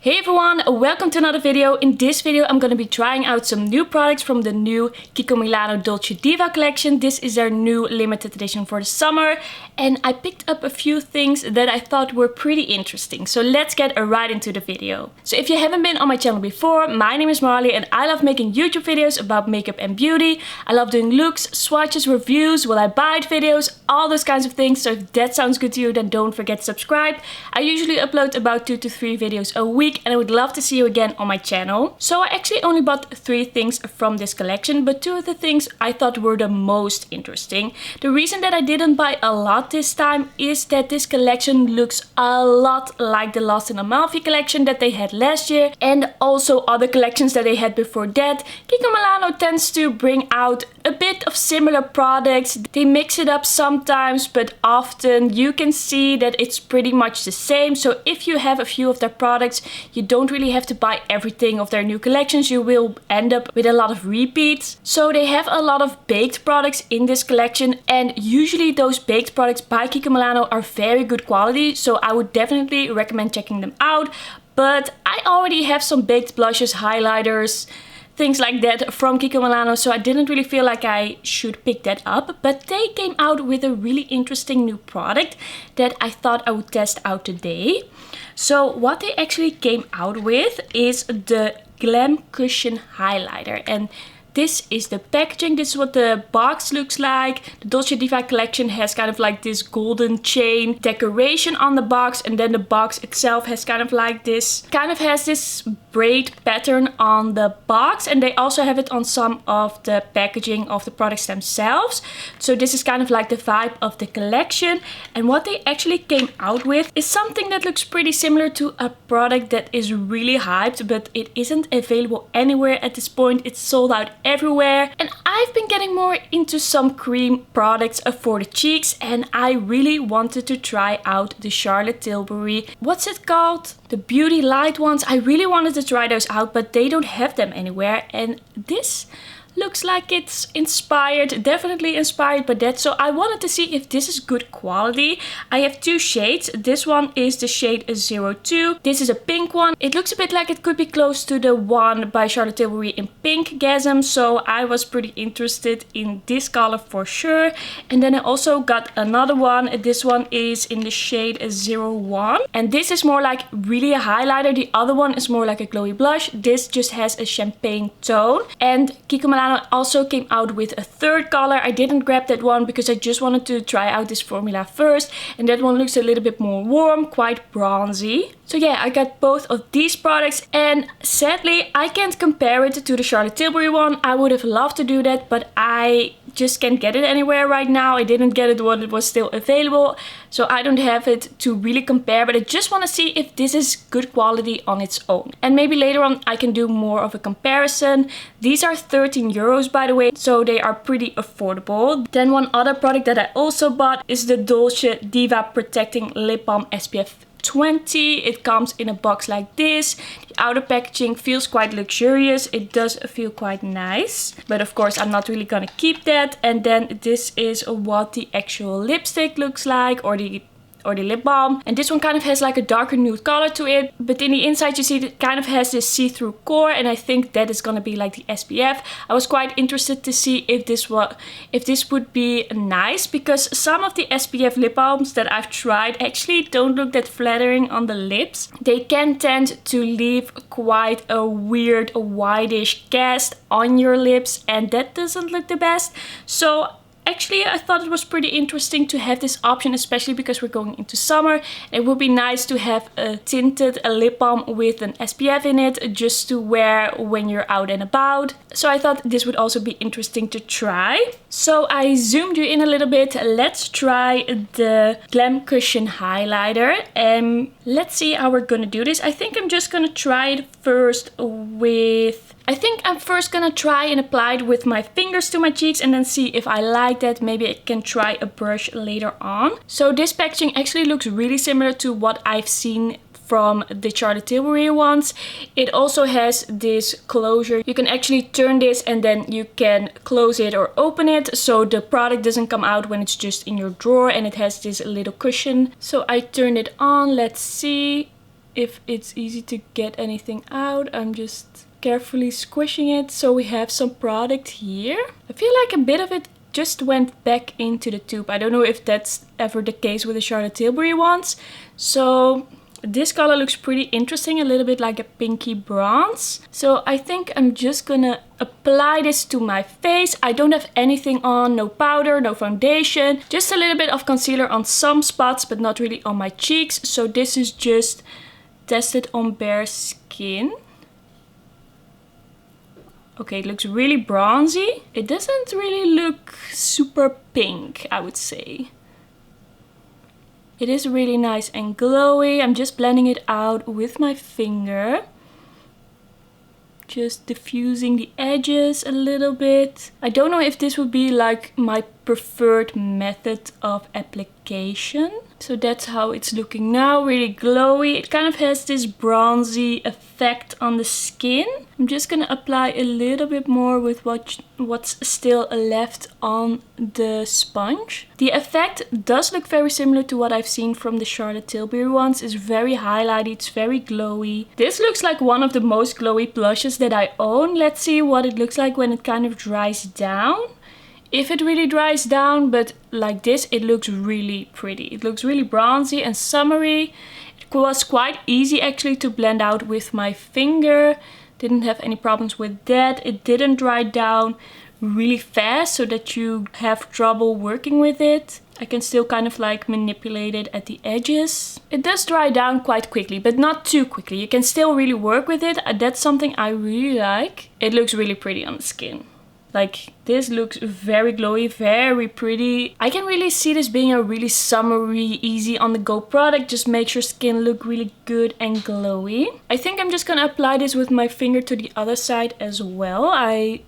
Hey everyone, welcome to another video. In this video I'm going to be trying out some new products from the new Kiko Milano Dolce Diva collection. This is their new limited edition for the summer and I picked up a few things that I thought were pretty interesting. So let's get right into the video. So if you haven't been on my channel before, my name is Marley and I love making YouTube videos about makeup and beauty. I love doing looks, swatches, reviews, will I buy it videos, all those kinds of things. So if that sounds good to you, then don't forget to subscribe. I usually upload about 2 to 3 videos a week and I would love to see you again on my channel. So I actually only bought 3 things from this collection, but 2 of the things I thought were the most interesting. The reason that I didn't buy a lot this time is that this collection looks a lot like the Lost in Amalfi collection that they had last year and also other collections that they had before that. Kiko Milano tends to bring out a bit of similar products. They mix it up sometimes, but often you can see that it's pretty much the same. So if you have a few of their products, you don't really have to buy everything of their new collections. You will end up with a lot of repeats. So they have a lot of baked products in this collection and usually those baked products by Kiko Milano are very good quality. So I would definitely recommend checking them out. But I already have some baked blushes, highlighters, things like that from Kiko Milano, so I didn't really feel like I should pick that up. But they came out with a really interesting new product that I thought I would test out today. So what they actually came out with is the Glam Cushion Highlighter, and this is the packaging. This is what the box looks like. The Dolce Diva collection has kind of like this golden chain decoration on the box, and then the box itself has kind of like this, has this braid pattern on the box, and they also have it on some of the packaging of the products themselves. So this is kind of like the vibe of the collection, and what they actually came out with is something that looks pretty similar to a product that is really hyped, but it isn't available anywhere at this point. It's sold out everywhere, and I've been getting more into some cream products for the cheeks, and I really wanted to try out the Charlotte Tilbury, what's it called? The Beauty Light ones. I really wanted to try those out, but they don't have them anywhere, and this looks like it's inspired, definitely inspired by that. So I wanted to see if this is good quality. I have 2 shades. This one is the shade 02. This is a pink one. It looks a bit like it could be close to the one by Charlotte Tilbury in Pinkgasm. So I was pretty interested in this color for sure. And then I also got another one. This one is in the shade 01. And this is more like really a highlighter. The other one is more like a glowy blush. This just has a champagne tone. And Kiko Milano also came out with a 3rd color. I didn't grab that one because I just wanted to try out this formula first, and that one looks a little bit more warm, quite bronzy. So yeah, I got both of these products, and sadly I can't compare it to the Charlotte Tilbury one. I would have loved to do that, but I just can't get it anywhere right now. I didn't get it when it was still available, so I don't have it to really compare, but I just want to see if this is good quality on its own. And maybe later on I can do more of a comparison. These are 13 euros by the way, so they are pretty affordable. Then one other product that I also bought is the Dolce Diva Protecting Lip Balm SPF 20. It comes in a box like this. The outer packaging feels quite luxurious. It does feel quite nice, but of course I'm not really gonna keep that. And then this is what the actual lipstick looks like, or the lip balm, and this one kind of has like a darker nude color to it, but in the inside you see it kind of has this see-through core, and I think that is gonna be like the SPF. I was quite interested to see if this would be nice, because some of the SPF lip balms that I've tried actually don't look that flattering on the lips. They can tend to leave quite a weird whitish cast on your lips, and that doesn't look the best. So actually, I thought it was pretty interesting to have this option, especially because we're going into summer. It would be nice to have a tinted lip balm with an SPF in it, just to wear when you're out and about. So I thought this would also be interesting to try. So I zoomed you in a little bit. Let's try the Glam Cushion Highlighter, and let's see how we're gonna do this. I think I'm just gonna try it first with... I think I'm first gonna try and apply it with my fingers to my cheeks and then see if I like that. Maybe I can try a brush later on. So this packaging actually looks really similar to what I've seen from the Charlotte Tilbury ones. It also has this closure. You can actually turn this and then you can close it or open it, so the product doesn't come out when it's just in your drawer, and it has this little cushion. So I turned it on. Let's see. if it's easy to get anything out. I'm just carefully squishing it. So we have some product here. I feel like a bit of it just went back into the tube. I don't know if that's ever the case with the Charlotte Tilbury ones. So this color looks pretty interesting, a little bit like a pinky bronze. So I think I'm just gonna apply this to my face. I don't have anything on, no powder, no foundation. Just a little bit of concealer on some spots, but not really on my cheeks. So this is just tested on bare skin. Okay, it looks really bronzy. It doesn't really look super pink, I would say. It is really nice and glowy. I'm just blending it out with my finger. Just diffusing the edges a little bit. I don't know if this would be like my preferred method of application. So that's how it's looking now, really glowy. It kind of has this bronzy effect on the skin. I'm just gonna apply a little bit more with what's still left on the sponge. The effect does look very similar to what I've seen from the Charlotte Tilbury ones. It's very highlighty, it's very glowy. This looks like one of the most glowy blushes that I own. Let's see what it looks like when it kind of dries down. If it really dries down, but like this, it looks really pretty. It looks really bronzy and summery. It was quite easy actually to blend out with my finger. Didn't have any problems with that. It didn't dry down really fast so that you have trouble working with it. I can still kind of like manipulate it at the edges. It does dry down quite quickly, but not too quickly. You can still really work with it. That's something I really like. It looks really pretty on the skin. Like, this looks very glowy, very pretty. I can really see this being a really summery, easy on the go product. Just makes your skin look really good and glowy. I think I'm just gonna apply this with my finger to the other side as well. I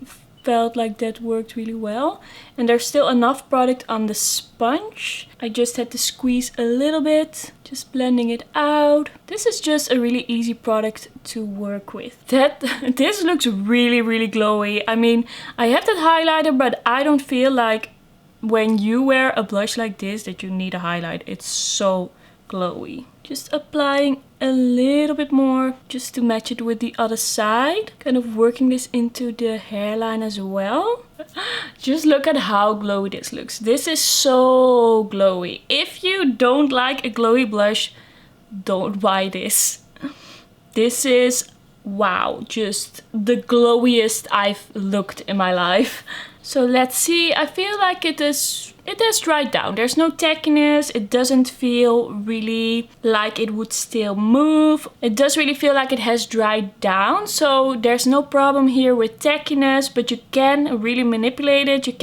felt like that worked really well. And there's still enough product on the sponge. I just had to squeeze a little bit, just blending it out. This is just a really easy product to work with. This looks really, really glowy. I mean, I have that highlighter, but I don't feel like when you wear a blush like this that you need a highlight. It's so glowy. Just applying a little bit more just to match it with the other side. Kind of working this into the hairline as well. Just look at how glowy this looks. This is so glowy. If you don't like a glowy blush, don't buy this. This is, wow, just the glowiest I've looked in my life. So let's see. I feel like it has dried down. There's no tackiness. It doesn't feel really like it would still move. It does really feel like it has dried down. So there's no problem here with tackiness, but you can really manipulate it. You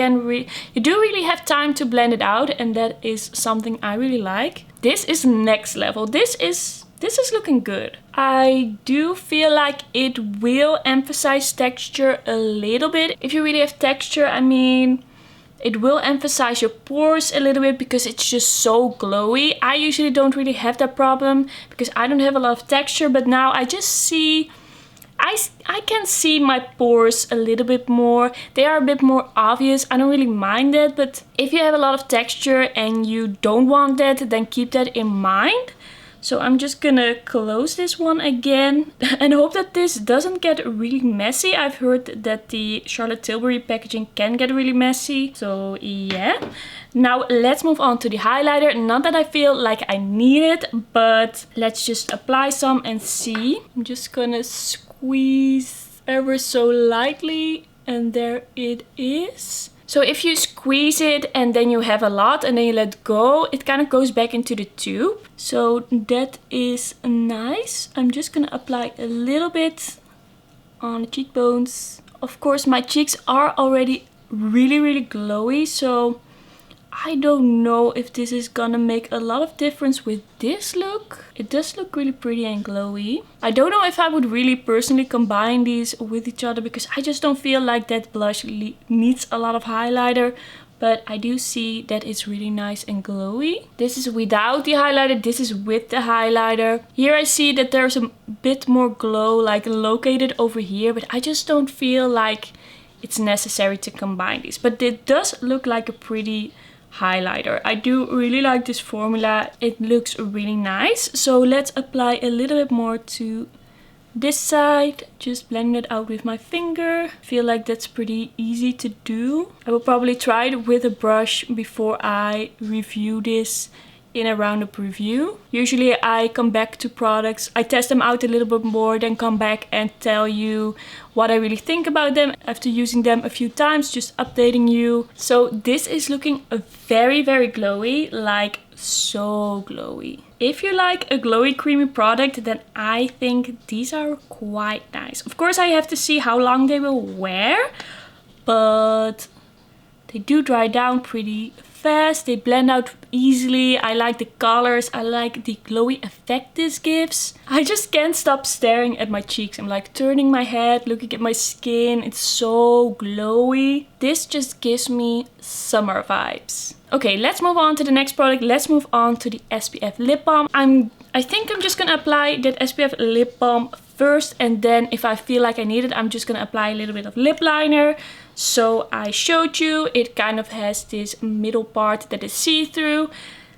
do really have time to blend it out, and that is something I really like. This is next level. This is looking good. I do feel like it will emphasize texture a little bit. If you really have texture, I mean, it will emphasize your pores a little bit because it's just so glowy. I usually don't really have that problem because I don't have a lot of texture, but now I just see, I can see my pores a little bit more. They are a bit more obvious. I don't really mind that, but if you have a lot of texture and you don't want that, then keep that in mind. So I'm just gonna close this one again and hope that this doesn't get really messy. I've heard that the Charlotte Tilbury packaging can get really messy. So yeah. Now let's move on to the highlighter. Not that I feel like I need it, but let's just apply some and see. I'm just gonna squeeze ever so lightly and there it is. So if you squeeze it and then you have a lot and then you let go, it kind of goes back into the tube. So that is nice. I'm just gonna apply a little bit on the cheekbones. Of course, my cheeks are already really, really glowy. So I don't know if this is gonna make a lot of difference with this look. It does look really pretty and glowy. I don't know if I would really personally combine these with each other because I just don't feel like that blush needs a lot of highlighter. But I do see that it's really nice and glowy. This is without the highlighter. This is with the highlighter. Here I see that there's a bit more glow like located over here. But I just don't feel like it's necessary to combine these. But it does look like a pretty highlighter. I do really like this formula. It looks really nice. So let's apply a little bit more to this side. Just blend it out with my finger. I feel like that's pretty easy to do. I will probably try it with a brush before I review this in a roundup review. Usually I come back to products, I test them out a little bit more, then come back and tell you what I really think about them after using them a few times, just updating you. So this is looking very, very glowy, like so glowy. If you like a glowy creamy product, then I think these are quite nice. Of course I have to see how long they will wear, but they do dry down pretty fast. They blend out easily. I like the colors. I like the glowy effect this gives. I just can't stop staring at my cheeks. I'm like turning my head, looking at my skin. It's so glowy. This just gives me summer vibes. Okay, let's move on to the next product. Let's move on to the SPF Lip Balm. I think I'm just gonna apply that SPF Lip Balm first, and then if I feel like I need it, I'm just gonna apply a little bit of lip liner. So I showed you, it kind of has this middle part that is see-through.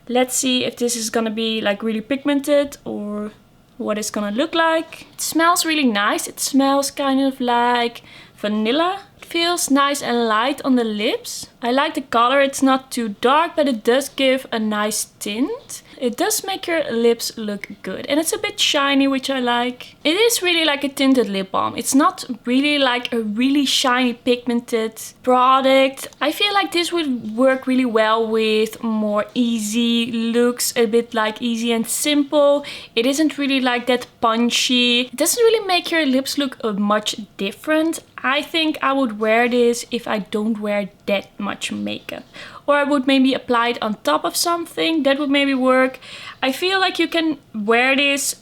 Let's see if this is gonna be like really pigmented or what it's gonna look like. It smells really nice. It smells kind of like vanilla. It feels nice and light on the lips. I like the color. It's not too dark, but it does give a nice tint. It does make your lips look good, and it's a bit shiny, which I like. It is really like a tinted lip balm. It's not really like a really shiny pigmented product. I feel like this would work really well with more easy looks, a bit like easy and simple. It isn't really like that punchy. It doesn't really make your lips look much different. I think I would wear this if I don't wear that much makeup. Or I would maybe apply it on top of something. That would maybe work. I feel like you can wear this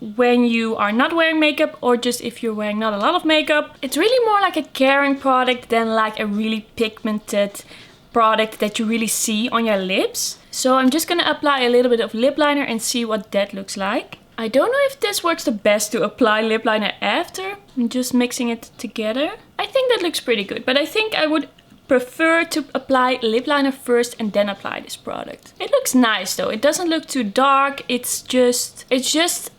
when you are not wearing makeup, or just if you're wearing not a lot of makeup. It's really more like a caring product than like a really pigmented product that you really see on your lips. So I'm just gonna apply a little bit of lip liner and see what that looks like. I don't know if this works the best to apply lip liner after. I'm just mixing it together. I think that looks pretty good, but I think I would prefer to apply lip liner first and then apply this product. It looks nice though. It doesn't look too dark. It's just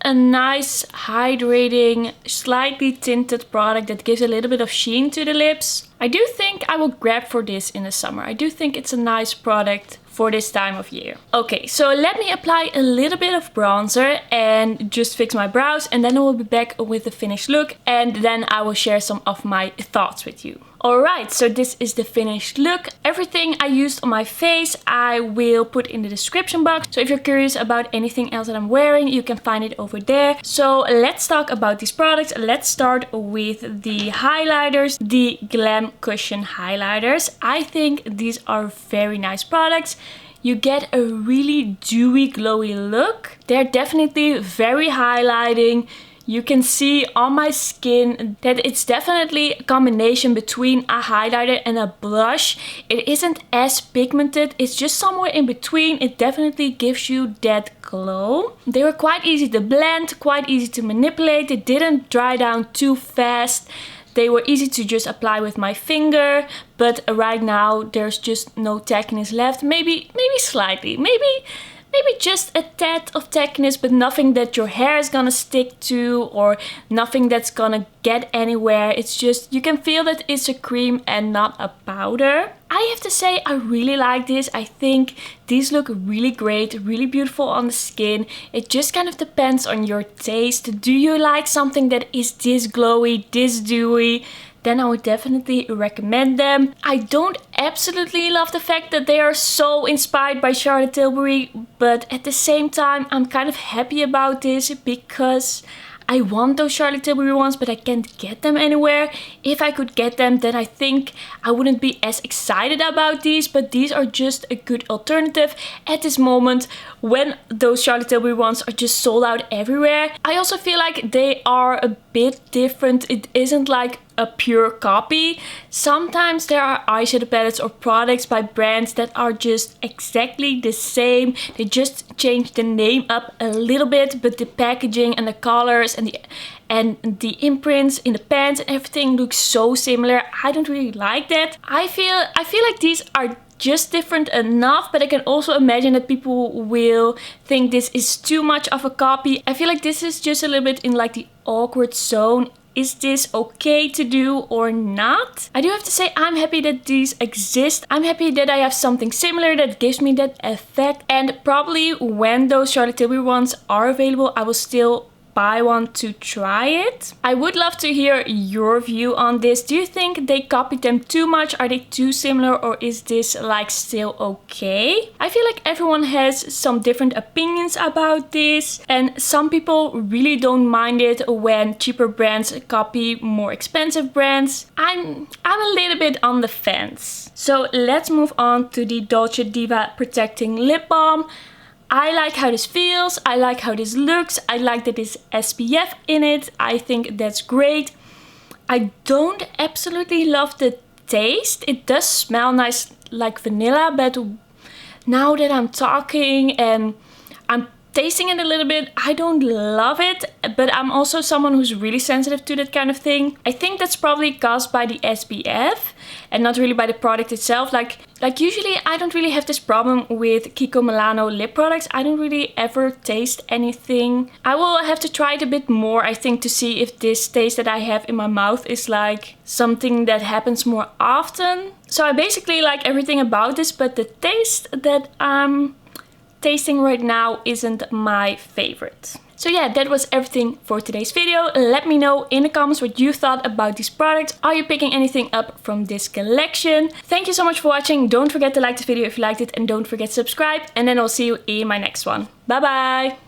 a nice hydrating, slightly tinted product that gives a little bit of sheen to the lips. I do think I will grab for this in the summer. I do think it's a nice product for this time of year. Okay, so let me apply a little bit of bronzer and just fix my brows, and then I will be back with the finished look, and then I will share some of my thoughts with you. Alright, so this is the finished look. Everything I used on my face I will put in the description box. So if you're curious about anything else that I'm wearing, you can find it over there. So let's talk about these products. Let's start with the highlighters, the Glam Cushion highlighters. I think these are very nice products. You get a really dewy, glowy look. They're definitely very highlighting. You can see on my skin that it's definitely a combination between a highlighter and a blush. It isn't as pigmented, it's just somewhere in between. It definitely gives you that glow. They were quite easy to blend, quite easy to manipulate. They didn't dry down too fast. They were easy to just apply with my finger, but right now there's just no tackiness left. Maybe slightly, maybe just a tad of tackiness, but nothing that your hair is gonna stick to or nothing that's gonna get anywhere. It's just, you can feel that it's a cream and not a powder. I have to say I really like this. I think these look really great, really beautiful on the skin. It just kind of depends on your taste. Do you like something that is this glowy, this dewy? Then I would definitely recommend them. I don't absolutely love the fact that they are so inspired by Charlotte Tilbury, but at the same time I'm kind of happy about this because I want those Charlotte Tilbury ones, but I can't get them anywhere. If I could get them, then I think I wouldn't be as excited about these, but these are just a good alternative at this moment when those Charlotte Tilbury ones are just sold out everywhere. I also feel like they are a bit different. It isn't like a pure copy. Sometimes there are eyeshadow palettes or products by brands that are just exactly the same. They just change the name up a little bit, but the packaging and the colors and the imprints in the pants and everything looks so similar. I don't really like that. I feel like these are just different enough, but I can also imagine that people will think this is too much of a copy. I feel like this is just a little bit in like the awkward zone. Is this okay to do or not? I do have to say I'm happy that these exist. I'm happy that I have something similar that gives me that effect. And probably when those Charlotte Tilbury ones are available, I will still buy one to try it. I would love to hear your view on this. Do you think they copied them too much? Are they too similar, or is this like still okay? I feel like everyone has some different opinions about this, and some people really don't mind it when cheaper brands copy more expensive brands. I'm a little bit on the fence. So let's move on to the Dolce Diva Protecting Lip Balm. I like how this feels, I like how this looks, I like that there's SPF in it, I think that's great. I don't absolutely love the taste. It does smell nice like vanilla, but now that I'm talking and I'm tasting it a little bit, I don't love it, but I'm also someone who's really sensitive to that kind of thing. I think that's probably caused by the SPF and not really by the product itself. Like usually I don't really have this problem with Kiko Milano lip products. I don't really ever taste anything. I will have to try it a bit more, I think, to see if this taste that I have in my mouth is like something that happens more often. So I basically like everything about this, but the taste that I'm tasting right now isn't my favorite. So yeah, that was everything for today's video. Let me know in the comments what you thought about these products. Are you picking anything up from this collection? Thank you so much for watching. Don't forget to like this video if you liked it, and don't forget to subscribe, and then I'll see you in my next one. Bye bye!